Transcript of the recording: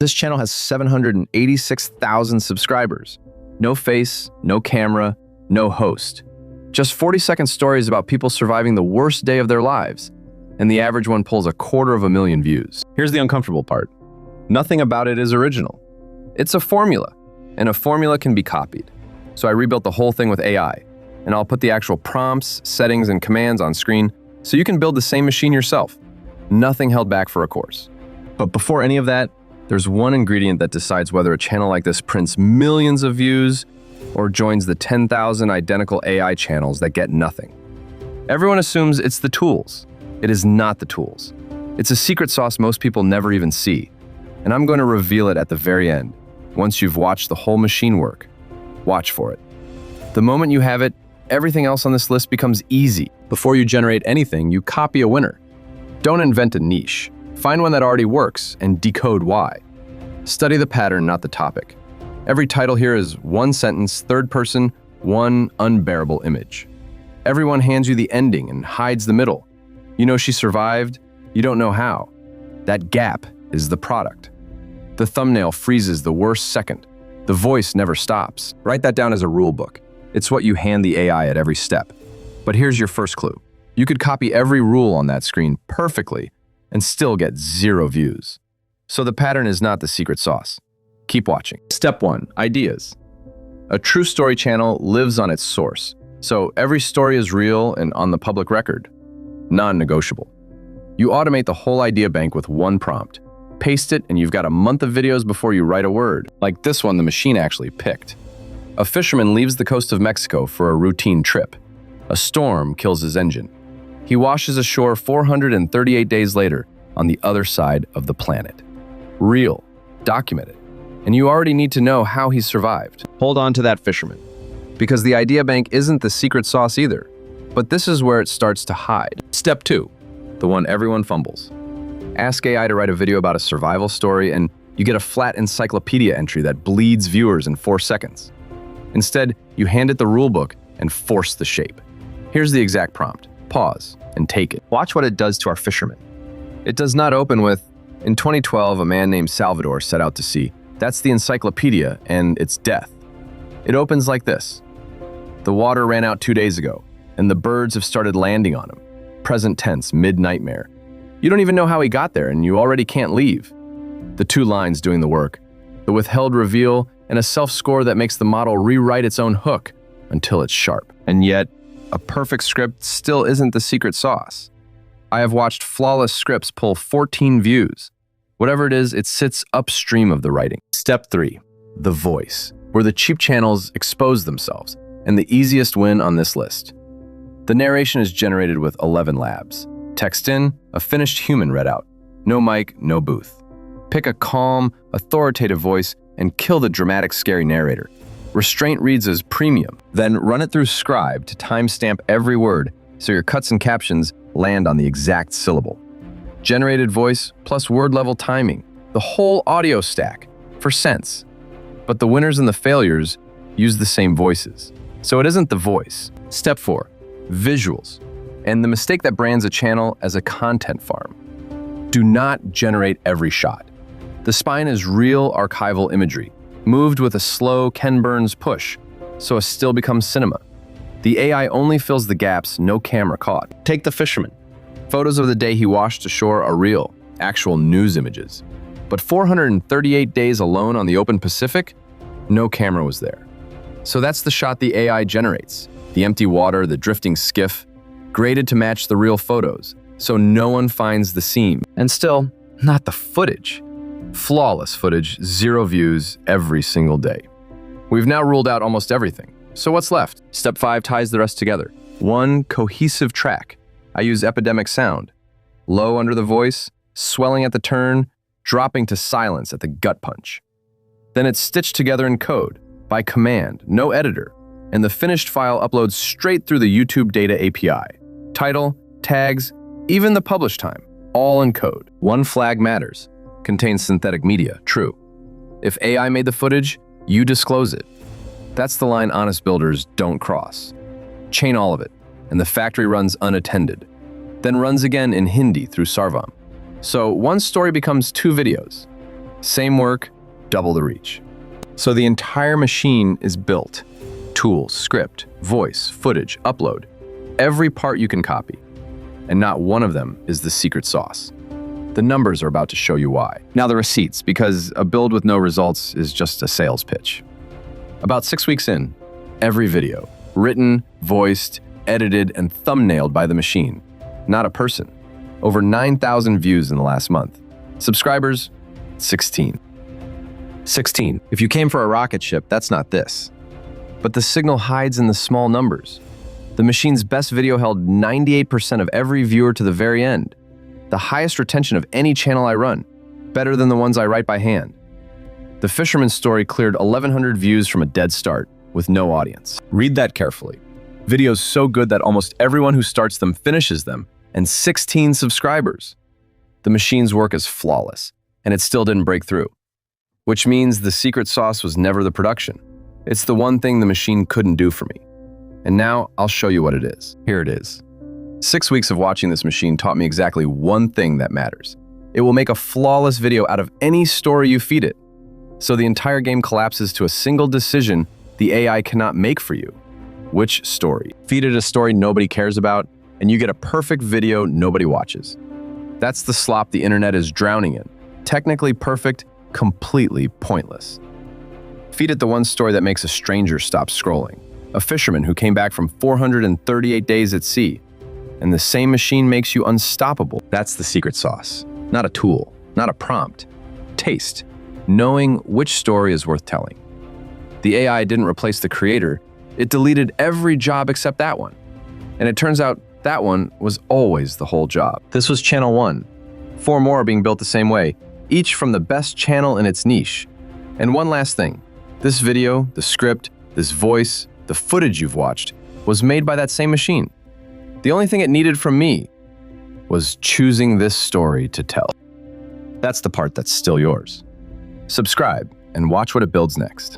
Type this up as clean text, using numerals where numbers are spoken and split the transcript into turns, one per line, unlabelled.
This channel has 786,000 subscribers. No face, no camera, no host. Just 40-second stories about people surviving the worst day of their lives. And the average one pulls 250,000 views. Here's the uncomfortable part. Nothing about it is original. It's a formula, and a formula can be copied. So I rebuilt the whole thing with AI, and I'll put the actual prompts, settings, and commands on screen so you can build the same machine yourself. Nothing held back for a course. But before any of that, there's one ingredient that decides whether a channel like this prints millions of views or joins the 10,000 identical AI channels that get nothing. Everyone assumes it's the tools. It is not the tools. It's a secret sauce most people never even see. And I'm going to reveal it at the very end, once you've watched the whole machine work. Watch for it. The moment you have it, everything else on this list becomes easy. Before you generate anything, you copy a winner. Don't invent a niche. Find one that already works and decode why. Study the pattern, not the topic. Every title here is one sentence, third person, one unbearable image. Everyone hands you the ending and hides the middle. You know she survived, you don't know how. That gap is the product. The thumbnail freezes the worst second. The voice never stops. Write that down as a rule book. It's what you hand the AI at every step. But here's your first clue. You could copy every rule on that screen perfectly and still get 0 views. So the pattern is not the secret sauce. Keep watching. Step 1, ideas. A true story channel lives on its source. So every story is real and on the public record. Non-negotiable. You automate the whole idea bank with one prompt. Paste it and you've got a month of videos before you write a word. Like this one the machine actually picked. A fisherman leaves the coast of Mexico for a routine trip. A storm kills his engine. He washes ashore 438 days later on the other side of the planet. Real, documented, and you already need to know how he survived. Hold on to that fisherman, because the idea bank isn't the secret sauce either, but this is where it starts to hide. Step 2, the one everyone fumbles. Ask AI to write a video about a survival story and you get a flat encyclopedia entry that bleeds viewers in 4 seconds. Instead, you hand it the rulebook and force the shape. Here's the exact prompt. Pause and take it. Watch what it does to our fishermen. It does not open with, in 2012, a man named Salvador set out to sea. That's the encyclopedia and it's death. It opens like this. The water ran out 2 days ago and the birds have started landing on him. Present tense, mid-nightmare. You don't even know how he got there and you already can't leave. The 2 lines doing the work. The withheld reveal and a self-score that makes the model rewrite its own hook until it's sharp. And yet, a perfect script still isn't the secret sauce. I have watched flawless scripts pull 14 views. Whatever it is, it sits upstream of the writing. Step 3, the voice, where the cheap channels expose themselves, and the easiest win on this list. The narration is generated with 11 labs. Text in, a finished human read out. No mic, no booth. Pick a calm, authoritative voice and kill the dramatic, scary narrator. Restraint reads as premium. Then run it through Scribe to timestamp every word so your cuts and captions land on the exact syllable. Generated voice plus word-level timing. The whole audio stack for sense. But the winners and the failures use the same voices. So it isn't the voice. Step 4, visuals. And the mistake that brands a channel as a content farm. Do not generate every shot. The spine is real archival imagery, moved with a slow Ken Burns push, so a still becomes cinema. The AI only fills the gaps no camera caught. Take the fisherman. Photos of the day he washed ashore are real, actual news images. But 438 days alone on the open Pacific, no camera was there. So that's the shot the AI generates. The empty water, the drifting skiff, graded to match the real photos, so no one finds the seam. And still, not the footage. Flawless footage, 0 views every single day. We've now ruled out almost everything. So what's left? Step 5 ties the rest together. One cohesive track. I use epidemic sound. Low under the voice, swelling at the turn, dropping to silence at the gut punch. Then it's stitched together in code, by command, no editor, and the finished file uploads straight through the YouTube Data API. Title, tags, even the publish time, all in code. One flag matters. Contains synthetic media, true. If AI made the footage, you disclose it. That's the line honest builders don't cross. Chain all of it, and the factory runs unattended. Then runs again in Hindi through Sarvam. So one story becomes 2 videos. Same work, double the reach. So the entire machine is built. Tools, script, voice, footage, upload. Every part you can copy. And not one of them is the secret sauce. The numbers are about to show you why. Now the receipts, because a build with no results is just a sales pitch. About 6 weeks in, every video, written, voiced, edited, and thumbnailed by the machine. Not a person. Over 9,000 views in the last month. Subscribers, 16. 16. If you came for a rocket ship, that's not this. But the signal hides in the small numbers. The machine's best video held 98% of every viewer to the very end. The highest retention of any channel I run. Better than the ones I write by hand. The Fisherman's Story cleared 1,100 views from a dead start, with no audience. Read that carefully. Videos so good that almost everyone who starts them finishes them, and 16 subscribers. The machine's work is flawless, and it still didn't break through. Which means the secret sauce was never the production. It's the one thing the machine couldn't do for me. And now I'll show you what it is. Here it is. 6 weeks of watching this machine taught me exactly one thing that matters. It will make a flawless video out of any story you feed it. So the entire game collapses to a single decision the AI cannot make for you. Which story? Feed it a story nobody cares about, and you get a perfect video nobody watches. That's the slop the internet is drowning in. Technically perfect, completely pointless. Feed it the one story that makes a stranger stop scrolling. A fisherman who came back from 438 days at sea. And the same machine makes you unstoppable. That's the secret sauce. Not a tool, not a prompt. Taste. Knowing which story is worth telling. The AI didn't replace the creator. It deleted every job except that one. And it turns out that one was always the whole job. This was channel 1. 4 more are being built the same way, each from the best channel in its niche. And one last thing. This video, the script, this voice, the footage you've watched, was made by that same machine. The only thing it needed from me was choosing this story to tell. That's the part that's still yours. Subscribe and watch what it builds next.